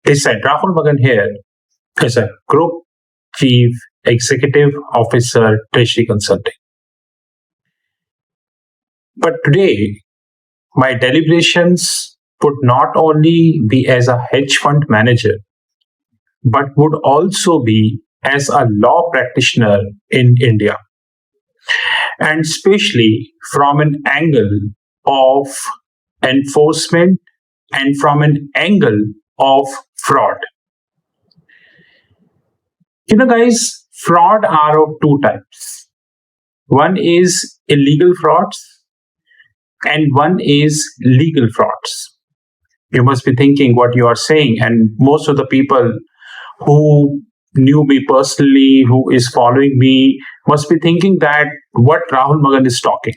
This side, Rahul Magan here is a Group Chief Executive Officer, Treasury Consulting. But today, my deliberations would not only be as a hedge fund manager, but would also be as a law practitioner in India, and especially from an angle of enforcement and from an angle of fraud. Guys, fraud are of two types. One is illegal frauds and one is legal frauds. You must be thinking what you are saying, and most of the people who knew me personally, who is following me, must be thinking that what Rahul Magan is talking.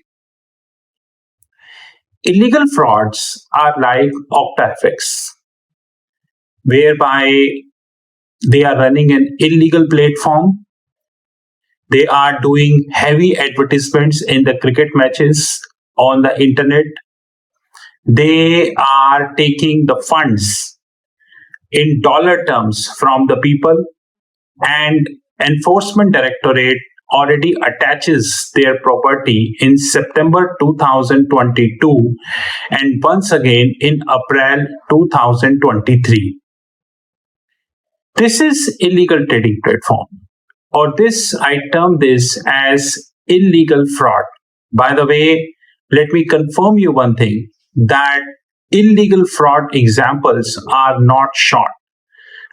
Illegal frauds are like OctaFX, whereby they are running an illegal platform. They are doing heavy advertisements in the cricket matches on the internet. They are taking the funds in dollar terms from the people, and Enforcement Directorate already attaches their property in September 2022 and once again in April 2023. This is illegal trading platform, or this I term this as illegal fraud. By the way, let me confirm you one thing, that illegal fraud examples are not short.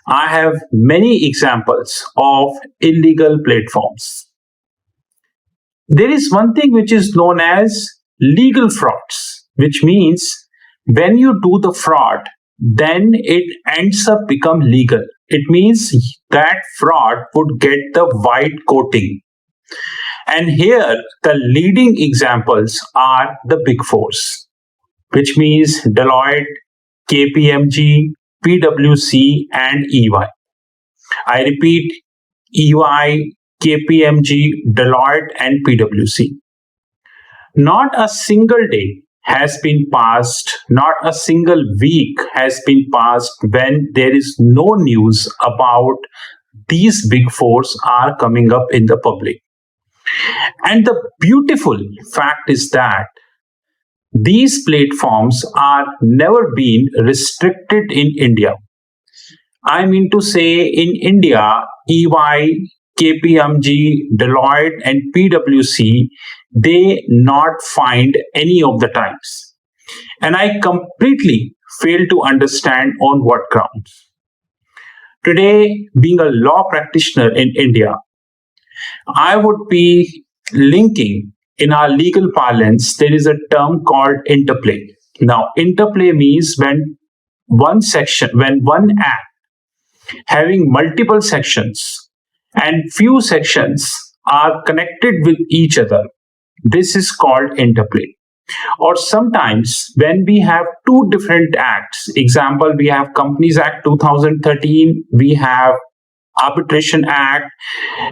I have many examples of illegal platforms. There is one thing which is known as legal frauds, which means when you do the fraud, then it ends up become legal. It means that fraud would get the white coating. And here the leading examples are the big fours, which means Deloitte, KPMG, PwC and EY. I repeat, EY, KPMG, Deloitte and PwC. Not a single day has been passed, not a single week has been passed when there is no news about these big fours are coming up in the public. And the beautiful fact is that these platforms are never been restricted in India. I mean to say, in India, EY, KPMG, Deloitte and PwC, they not find any of the times. And I completely fail to understand on what grounds. Today, being a law practitioner in India, I would be linking, in our legal parlance, there is a term called interplay. Now, interplay means when one act having multiple sections and few sections are connected with each other, this is called interplay. Or sometimes when we have two different acts, example, we have Companies Act 2013, we have Arbitration Act,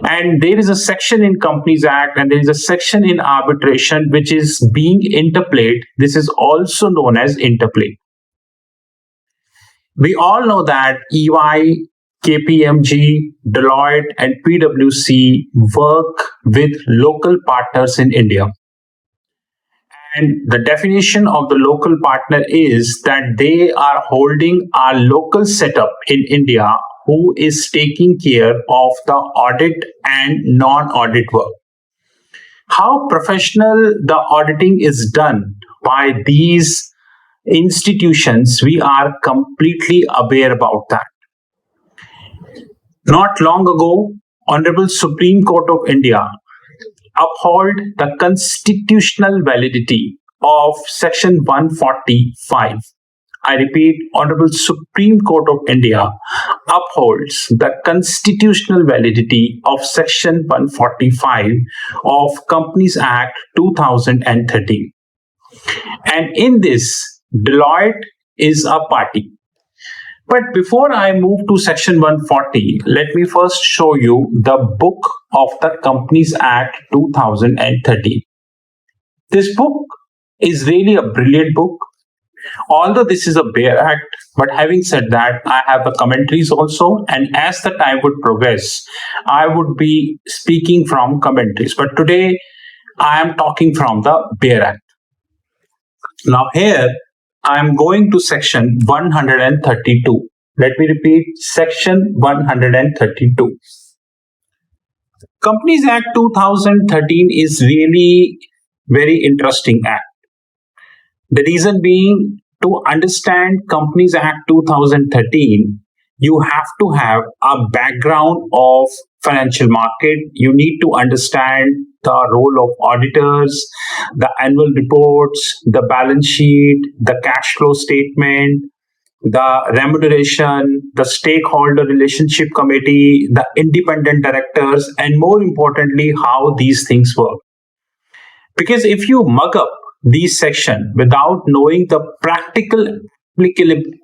and there is a section in Companies Act and there is a section in arbitration which is being interplayed. This is also known as interplay. We all know that EY, KPMG, Deloitte and PwC work with local partners in India. And the definition of the local partner is that they are holding our local setup in India who is taking care of the audit and non-audit work. How professional the auditing is done by these institutions, we are completely aware about that. Not long ago, Honorable Supreme Court of India upheld the constitutional validity of Section 145. I repeat, Honorable Supreme Court of India upholds the constitutional validity of Section 145 of Companies Act 2013. And in this, Deloitte is a party. But before I move to Section 140, let me first show you the book of the Companies Act 2013. This book is really a brilliant book. Although this is a bare act, but having said that, I have the commentaries also, and as the time would progress, I would be speaking from commentaries. But today, I am talking from the bare act. Now, here I am going to section 132. Let me repeat, section 132. Companies Act 2013 is really very interesting act. The reason being, to understand Companies Act 2013, you have to have a background of financial market. You need to understand the role of auditors, the annual reports, the balance sheet, the cash flow statement, the remuneration, the stakeholder relationship committee, the independent directors, and more importantly, how these things work. Because if you mug up these sections without knowing the practical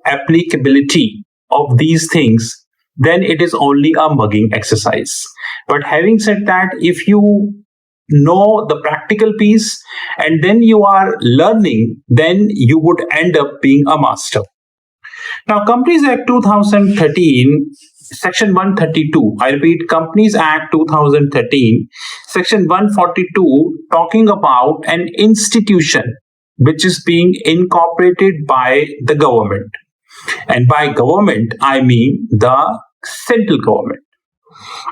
applicability of these things, then it is only a mugging exercise. But having said that, if you know the practical piece and then you are learning, then you would end up being a master. Now, Companies Act 2013, Section 132, I repeat, Companies Act 2013, Section 142, talking about an institution which is being incorporated by the government. And by government, I mean the central government.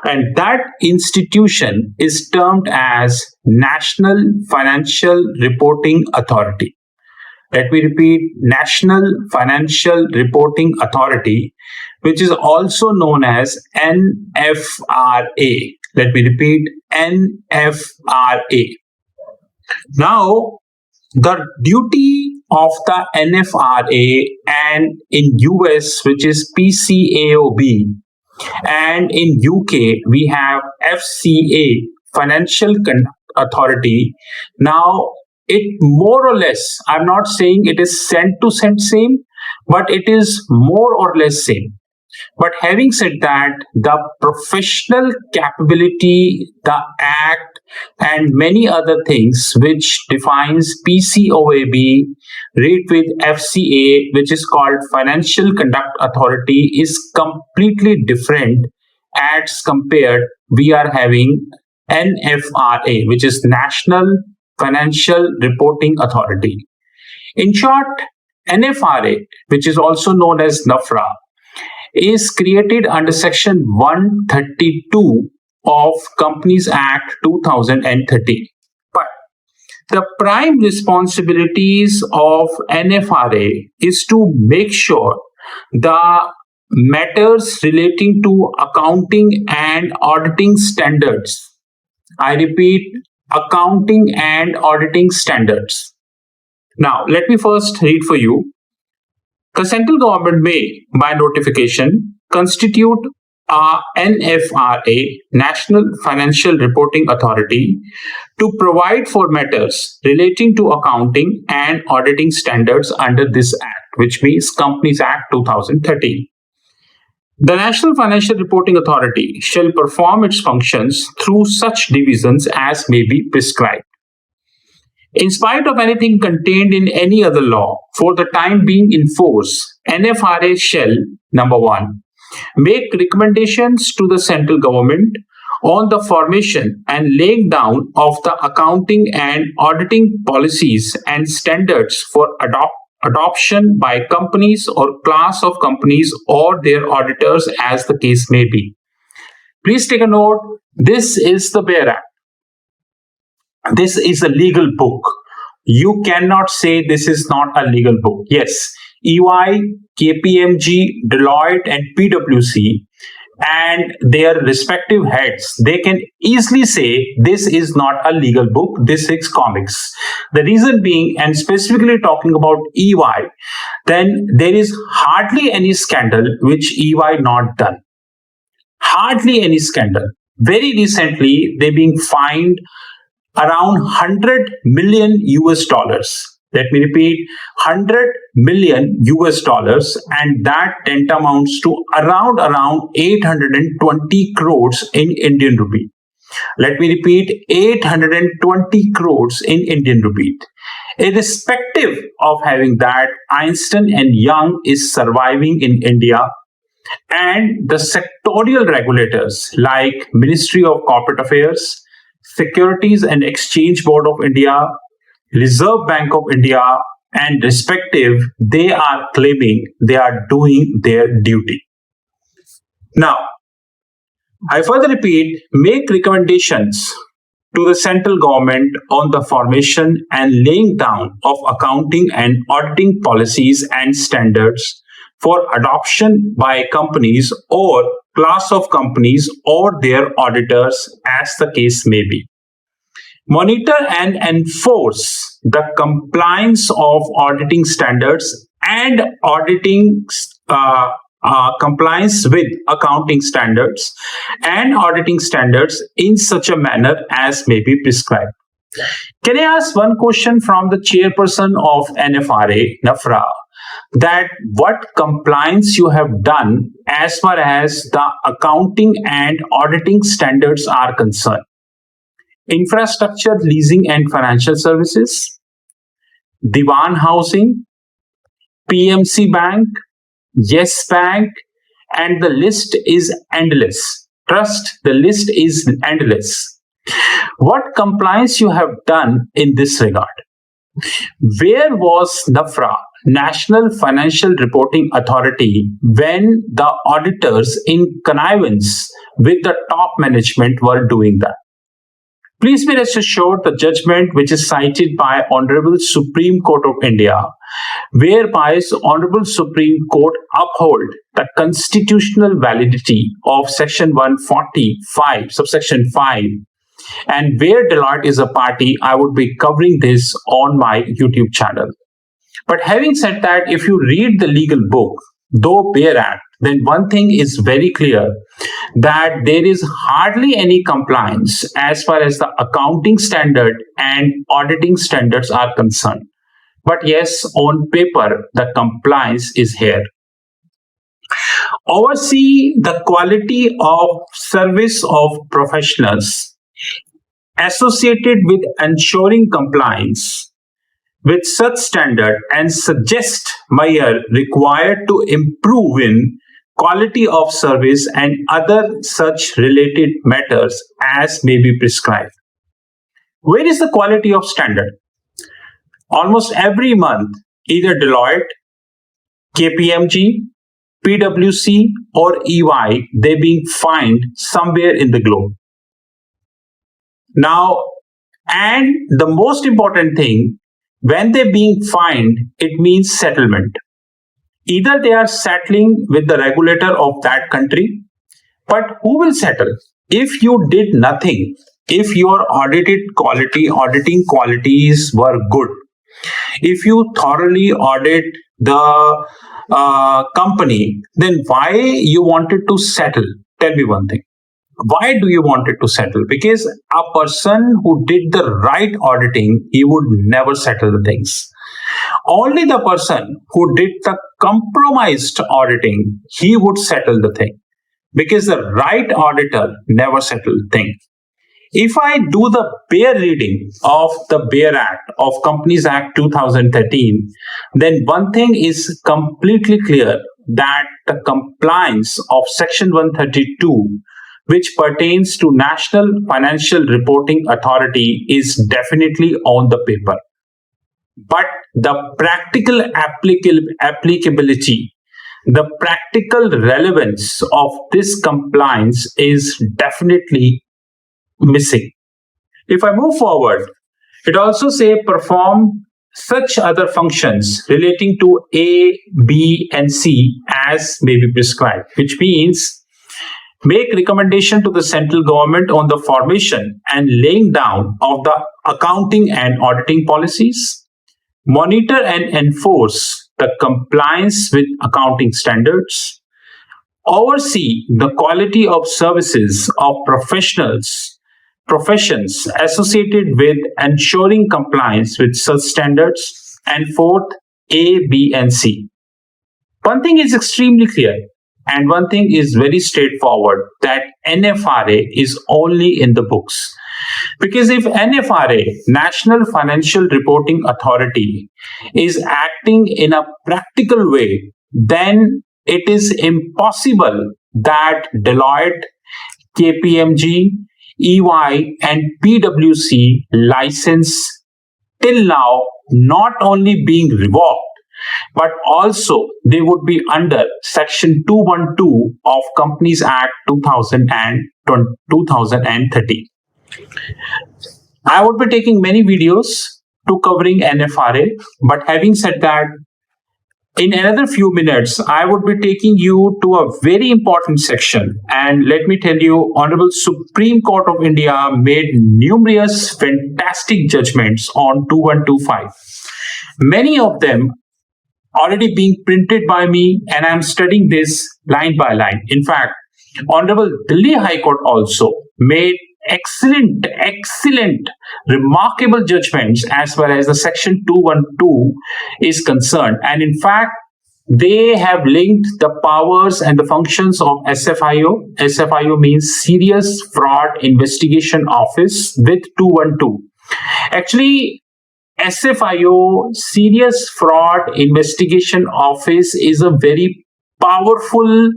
And that institution is termed as National Financial Reporting Authority. Let me repeat, National Financial Reporting Authority, which is also known as NFRA. Let me repeat, NFRA. Now, the duty of the NFRA and in US, which is PCAOB, and in UK, we have FCA, Financial Conduct Authority. Now, it more or less, I'm not saying it is cent to cent same, but it is more or less same. But having said that, the professional capability, the act, and many other things which defines PCOAB, read with FCA, which is called Financial Conduct Authority, is completely different as compared we are having NFRA, which is National Financial Reporting Authority. In short, NFRA, which is also known as NAFRA, is created under Section 132 of Companies Act 2013. But the prime responsibilities of NFRA is to make sure the matters relating to accounting and auditing standards, I repeat, accounting and auditing standards. Now, let me first read for you. The central government may, by notification, constitute a NFRA, National Financial Reporting Authority, to provide for matters relating to accounting and auditing standards under this Act, which means Companies Act 2013. The National Financial Reporting Authority shall perform its functions through such divisions as may be prescribed. In spite of anything contained in any other law, for the time being in force, NFRA shall, number one, make recommendations to the central government on the formation and laying down of the accounting and auditing policies and standards for adoption by companies or class of companies or their auditors as the case may be. Please take a note, this is the bare act. This is a legal book. You cannot say this is not a legal book. Yes, EY, KPMG, Deloitte, and PwC and their respective heads, they can easily say this is not a legal book, this is comics. The reason being, and specifically talking about EY, then there is hardly any scandal which EY not done. Hardly any scandal. Very recently, they being fined around 100 million US dollars. Let me repeat, 100 million US dollars, and that tantamounts to around 820 crores in Indian rupee. Let me repeat, 820 crores in Indian rupee. Irrespective of having that, Einstein and Young is surviving in India, and the sectorial regulators like Ministry of Corporate Affairs, Securities and Exchange Board of India, Reserve Bank of India, and respective, they are claiming they are doing their duty. Now, I further repeat, make recommendations to the central government on the formation and laying down of accounting and auditing policies and standards for adoption by companies or class of companies or their auditors, as the case may be. Monitor and enforce the compliance of auditing standards and auditing compliance with accounting standards and auditing standards in such a manner as may be prescribed. Can I ask one question from the chairperson of NFRA, that what compliance you have done as far as the accounting and auditing standards are concerned? Infrastructure, leasing and financial services, Diwan Housing, PMC Bank, Yes Bank, and the list is endless. Trust, the list is endless. What compliance you have done in this regard? Where was NAFRA, National Financial Reporting Authority, when the auditors in connivance with the top management were doing that? Please be rest assured the judgment which is cited by Honorable Supreme Court of India, whereby Honorable Supreme Court uphold the constitutional validity of Section 145, subsection 5, and where Deloitte is a party, I would be covering this on my YouTube channel. But having said that, if you read the legal book, though Bear Act, then one thing is very clear, that there is hardly any compliance as far as the accounting standard and auditing standards are concerned. But yes, on paper, the compliance is here. Oversee the quality of service of professionals associated with ensuring compliance with such standard and suggest measures required to improve in quality of service and other such related matters as may be prescribed. Where is the quality of standard? Almost every month, either Deloitte, KPMG, PwC, or EY, they're being fined somewhere in the globe. Now, and the most important thing, when they're being fined, it means settlement. Either they are settling with the regulator of that country, but who will settle? If you did nothing, if your auditing qualities were good, if you thoroughly audit the company, then why you wanted to settle? Tell me one thing. Why do you want it to settle? Because a person who did the right auditing, he would never settle the things. Only the person who did the compromised auditing, he would settle the thing. Because the right auditor never settled the thing. If I do the bare reading of the Bear Act of Companies Act 2013, then one thing is completely clear, that the compliance of Section 132, which pertains to National Financial Reporting Authority, is definitely on the paper. But the practical applicability, the practical relevance of this compliance is definitely missing. If I move forward, it also says perform such other functions relating to A, B, and C as may be prescribed, which means make recommendation to the central government on the formation and laying down of the accounting and auditing policies, monitor and enforce the compliance with accounting standards, oversee the quality of services of professions associated with ensuring compliance with such standards, and fourth, A, B, and C. One thing is extremely clear, and one thing is very straightforward, that NFRA is only in the books. Because if NFRA, National Financial Reporting Authority, is acting in a practical way, then it is impossible that Deloitte, KPMG, EY, and PwC license till now not only being revoked, but also they would be under Section 212 of Companies Act 2013. I would be taking many videos to covering NFRA, but having said that, in another few minutes, I would be taking you to a very important section. And let me tell you, Honorable Supreme Court of India made numerous fantastic judgments on 2125. Many of them already being printed by me, and I'm studying this line by line. In fact, Honorable Delhi High Court also made excellent, remarkable judgments as far as the Section 212 is concerned. And in fact, they have linked the powers and the functions of SFIO. SFIO means Serious Fraud Investigation Office with 212. Actually, SFIO, Serious Fraud Investigation Office, is a very powerful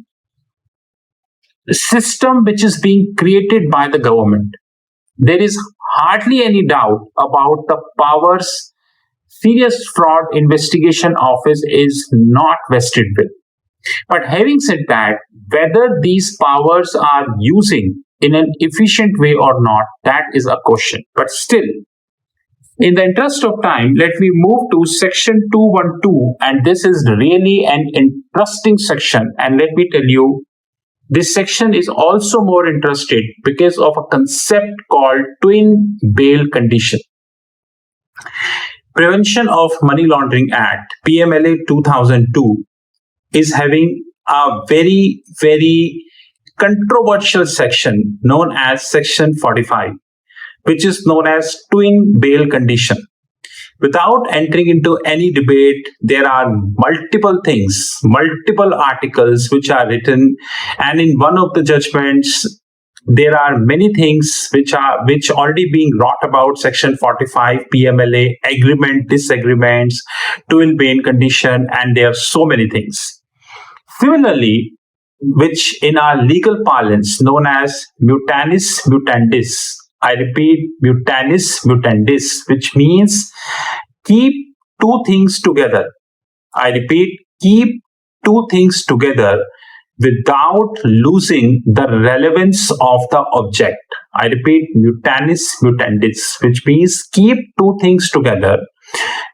system which is being created by the government. There is hardly any doubt about the powers Serious Fraud Investigation Office is not vested with. But having said that, whether these powers are using in an efficient way or not, that is a question. But still, in the interest of time, let me move to Section 212, and this is really an interesting section. And let me tell you, this section is also more interesting because of a concept called twin bail condition. Prevention of Money Laundering Act, PMLA 2002, is having a very, very controversial section known as Section 45, which is known as twin bail condition. Without entering into any debate, there are multiple things, multiple articles which are written, and in one of the judgments, there are many things which already being wrought about Section 45, PMLA, agreement, disagreements, twin bail condition, and there are so many things. Similarly, which in our legal parlance known as mutatis mutandis, I repeat, mutatis mutandis, which means keep two things together. I repeat, keep two things together without losing the relevance of the object. I repeat, mutatis mutandis, which means keep two things together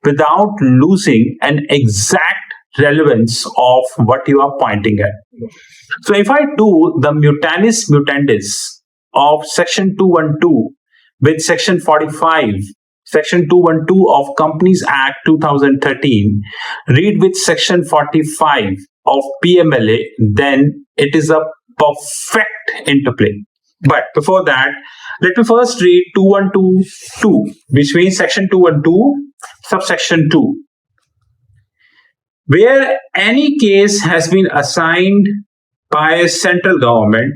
without losing an exact relevance of what you are pointing at. So if I do the mutatis mutandis of Section 212 with Section 45, Section 212 of Companies Act 2013, read with Section 45 of PMLA, then it is a perfect interplay. But before that, let me first read 2122, which means Section 212, subsection 2. Where any case has been assigned by a central government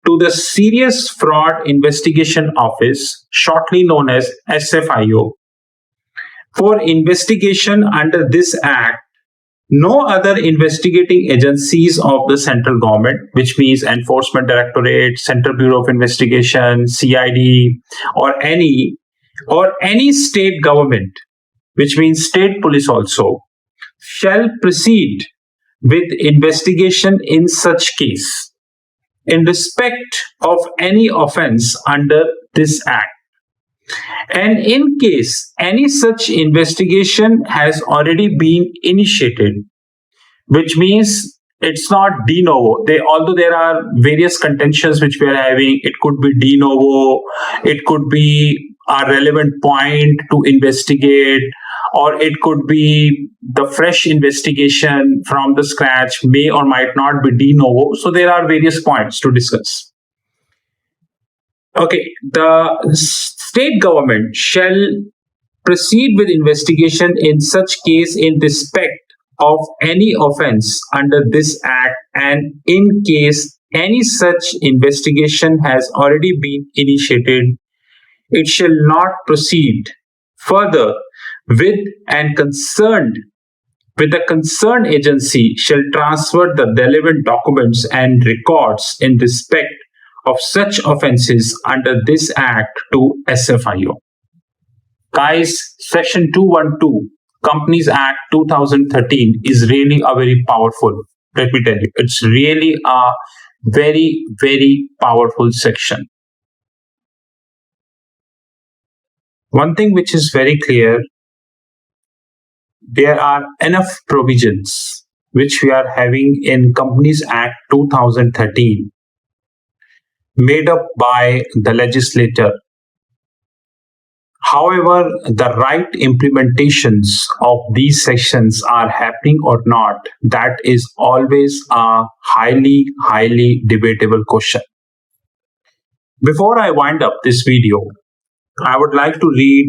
to the Serious Fraud Investigation Office, shortly known as SFIO, for investigation under this Act, no other investigating agencies of the central government, which means Enforcement Directorate, Central Bureau of Investigation, CID, or any state government, which means state police also, shall proceed with investigation in such case in respect of any offense under this Act. And in case any such investigation has already been initiated, which means it's not de novo. Although there are various contentions which we are having, it could be de novo, it could be a relevant point to investigate, or it could be the fresh investigation from the scratch, may or might not be de novo. So there are various points to discuss. Okay, the state government shall proceed with investigation in such case in respect of any offense under this Act, and in case any such investigation has already been initiated, it shall not proceed further with and concerned with the concerned agency shall transfer the relevant documents and records in respect of such offences under this Act to SFIO. Guys, Section 212, Companies Act 2013 is really a very powerful, let me tell you, it's really a very, very powerful section. One thing which is very clear, there are enough provisions which we are having in Companies Act 2013 made up by the legislator. However, the right implementations of these sections are happening or not, that is always a highly, highly debatable question. Before I wind up this video, I would like to read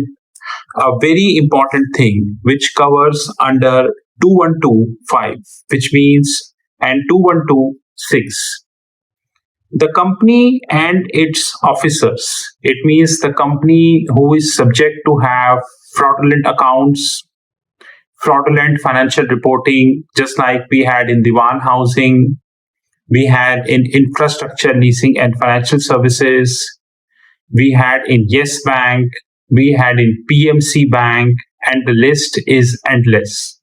a very important thing which covers under 2125, which means, and 2126. The company and its officers, it means the company who is subject to have fraudulent accounts, fraudulent financial reporting, just like we had in Diwan Housing, we had in infrastructure leasing and financial services, we had in Yes Bank, we had in PMC Bank, and the list is endless.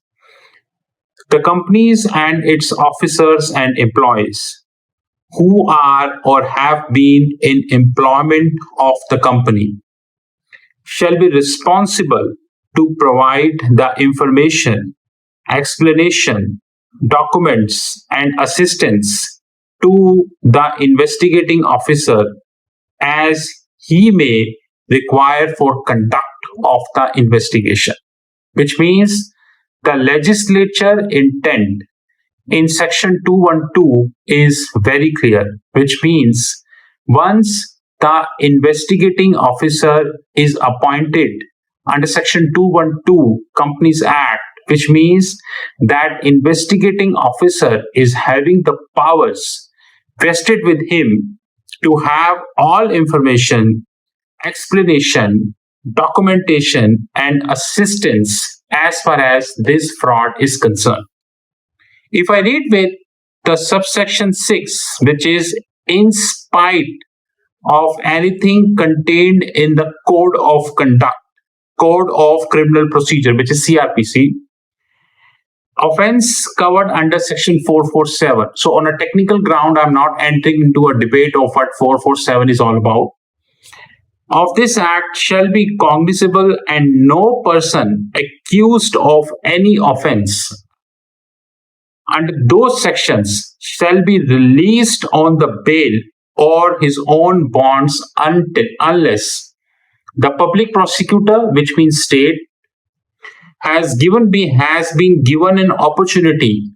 The companies and its officers and employees who are or have been in employment of the company shall be responsible to provide the information, explanation, documents, and assistance to the investigating officer as he may require for conduct of the investigation. Which means the legislature intent in section 212 is very clear, which means once the investigating officer is appointed under section 212 Companies Act, which means that investigating officer is having the powers vested with him to have all information, explanation, documentation, and assistance as far as this fraud is concerned. If I read with the subsection 6, which is in spite of anything contained in the Code of Conduct, Code of Criminal Procedure, which is CRPC, offense covered under section 447. So on a technical ground, I'm not entering into a debate of what 447 is all about. Of this act shall be cognizable, and no person accused of any offense under those sections shall be released on the bail or his own bonds unless the public prosecutor, which means state, has been given an opportunity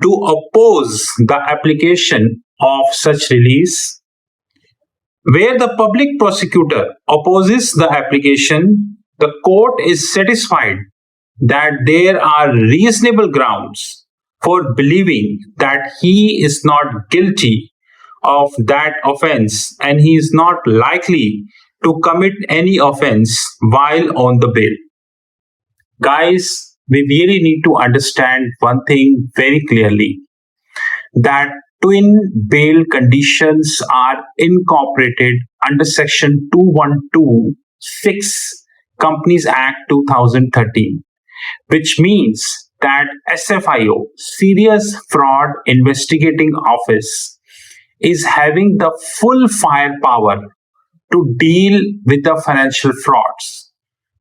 to oppose the application of such release. Where the public prosecutor opposes the application, the court is satisfied that there are reasonable grounds for believing that he is not guilty of that offense and he is not likely to commit any offense while on the bail. Guys, we really need to understand one thing very clearly, that twin bail conditions are incorporated under section 2126 Companies Act 2013, which means that SFIO, Serious Fraud Investigating Office, is having the full firepower to deal with the financial frauds,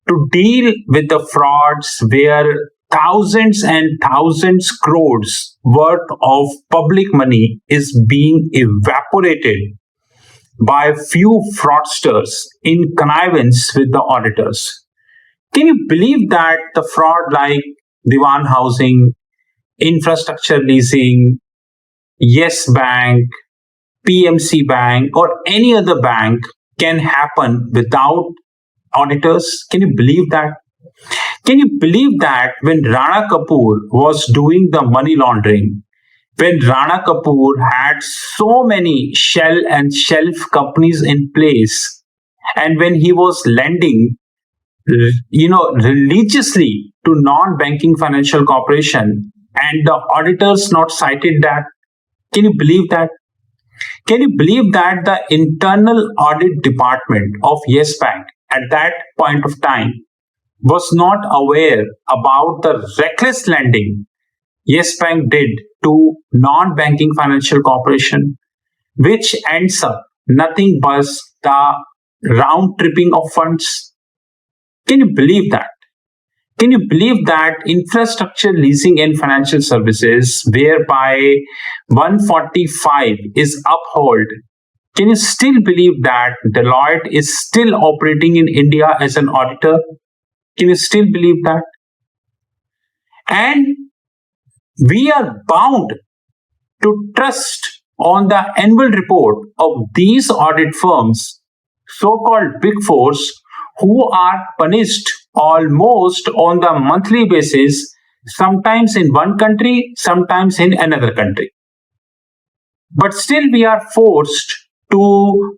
to deal with the frauds where thousands and thousands crores worth of public money is being evaporated by few fraudsters in connivance with the auditors. Can you believe that the fraud like Diwan Housing, infrastructure leasing, Yes Bank, PMC Bank, or any other bank can happen without auditors? Can you believe that? Can you believe that when Rana Kapoor was doing the money laundering, when Rana Kapoor had so many shell and shelf companies in place, and when he was lending, religiously to non-banking financial corporation, and the auditors not cited that. Can you believe that? Can you believe that the internal audit department of Yes Bank at that point of time was not aware about the reckless lending Yes Bank did to non-banking financial corporation, which ends up nothing but the round tripping of funds? Can you believe that? Can you believe that infrastructure leasing and financial services, whereby 145 is upheld? Can you still believe that Deloitte is still operating in India as an auditor? Can you still believe that? And we are bound to trust on the annual report of these audit firms, so-called big fours, who are punished almost on the monthly basis, sometimes in one country, sometimes in another country. But still we are forced to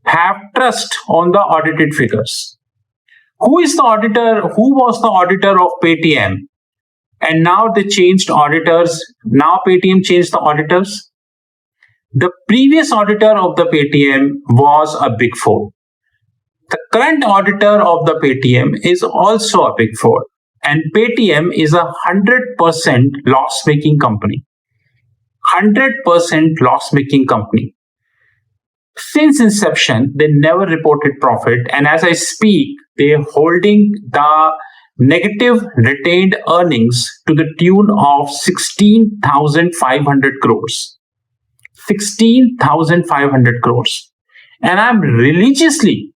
have trust on the audited figures. Who is the auditor? Who was the auditor of Paytm? And now they changed auditors. Now Paytm changed the auditors. The previous auditor of the Paytm was a Big Four. The current auditor of the Paytm is also a Big Four. And Paytm is a 100% loss-making company. 100% loss-making company. Since inception, they never reported profit. And as I speak, they're holding the negative retained earnings to the tune of 16,500 crores. 16,500 crores. And I'm religiously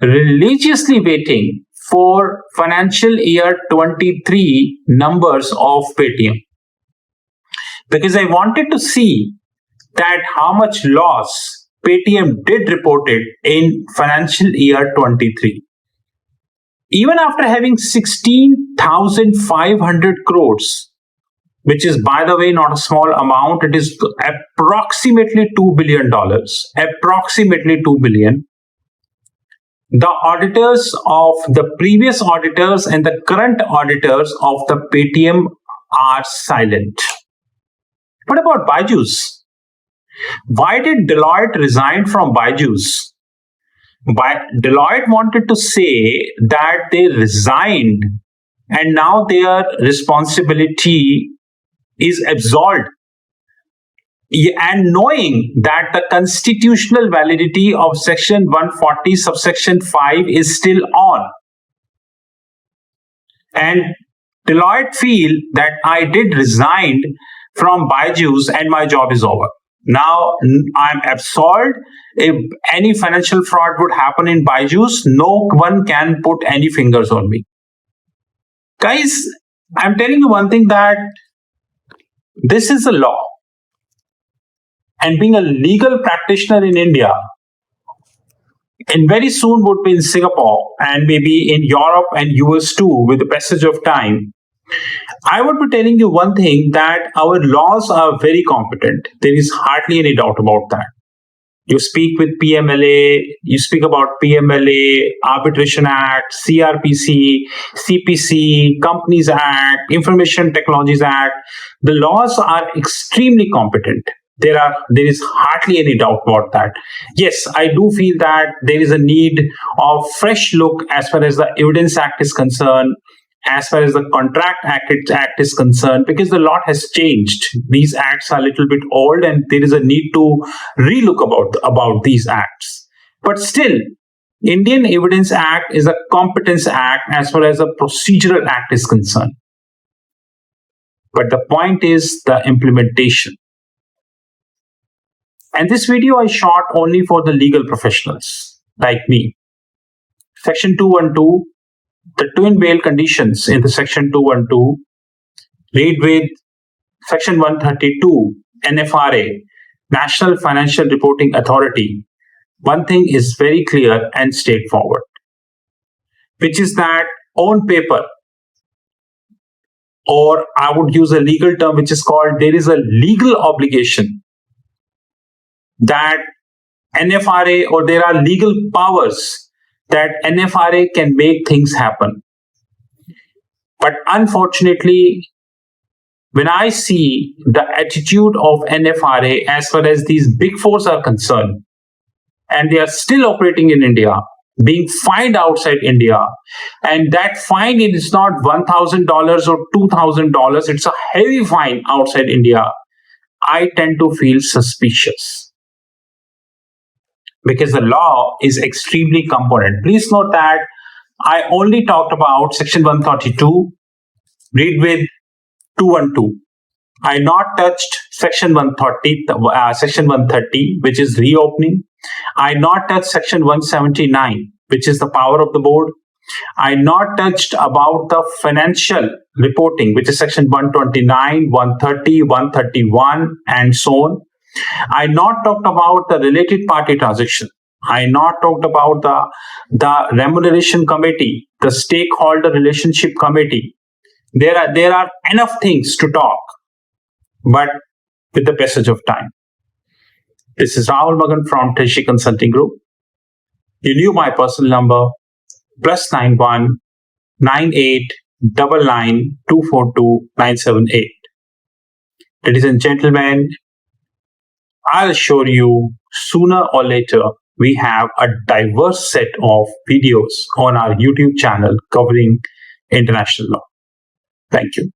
waiting for financial year 23 numbers of Paytm. Because I wanted to see that how much loss Paytm did reported in financial year 23. Even after having 16,500 crores, which is, by the way, not a small amount, it is approximately $2 billion. Approximately $2 billion. The auditors of the previous auditors and the current auditors of the Paytm are silent. What about Byju's? Why did Deloitte resign from Byju's? Deloitte wanted to say that they resigned and now their responsibility is absolved. And knowing that the constitutional validity of section 140 subsection 5 is still on. And Deloitte feel that I did resign from Byju's and my job is over. Now I'm absolved. If any financial fraud would happen in Byju's, no one can put any fingers on me. Guys, I'm telling you one thing, that this is a law. And being a legal practitioner in India, and very soon would be in Singapore and maybe in Europe and US too, with the passage of time, I would be telling you one thing, that our laws are very competent. There is hardly any doubt about that. You speak with PMLA, you speak about PMLA, Arbitration Act, CRPC, CPC, Companies Act, Information Technologies Act. The laws are extremely competent. There is hardly any doubt about that. Yes, I do feel that there is a need of fresh look as far as the Evidence Act is concerned, as far as the Contract Act is concerned, because the lot has changed. These acts are a little bit old and there is a need to relook about these acts. But still, Indian Evidence Act is a competence act as far as the procedural act is concerned. But the point is the implementation. And this video I shot only for the legal professionals like me. Section 212, the twin bail conditions in the section 212, read with section 132, NFRA, National Financial Reporting Authority. One thing is very clear and straightforward, which is that on paper, or I would use a legal term which is called there is a legal obligation that NFRA, or there are legal powers that NFRA can make things happen. But unfortunately, when I see the attitude of NFRA as far as these big fours are concerned, and they are still operating in India, being fined outside India, and that fine is not $1,000 or $2,000, it's a heavy fine outside India, I tend to feel suspicious because the law is extremely component. Please note that I only talked about Section 132, read with 212. I not touched Section 130, which is reopening. I not touched Section 179, which is the power of the board. I not touched about the financial reporting, which is Section 129, 130, 131, and so on. I not talked about the related party transaction. I not talked about the remuneration committee, the stakeholder relationship committee. There are enough things to talk, but with the passage of time. This is Rahul Magan from Treasury Consulting Group. You knew my personal number, +91 9899 242 978. Ladies and gentlemen, I'll assure you, sooner or later, we have a diverse set of videos on our YouTube channel covering international law. Thank you.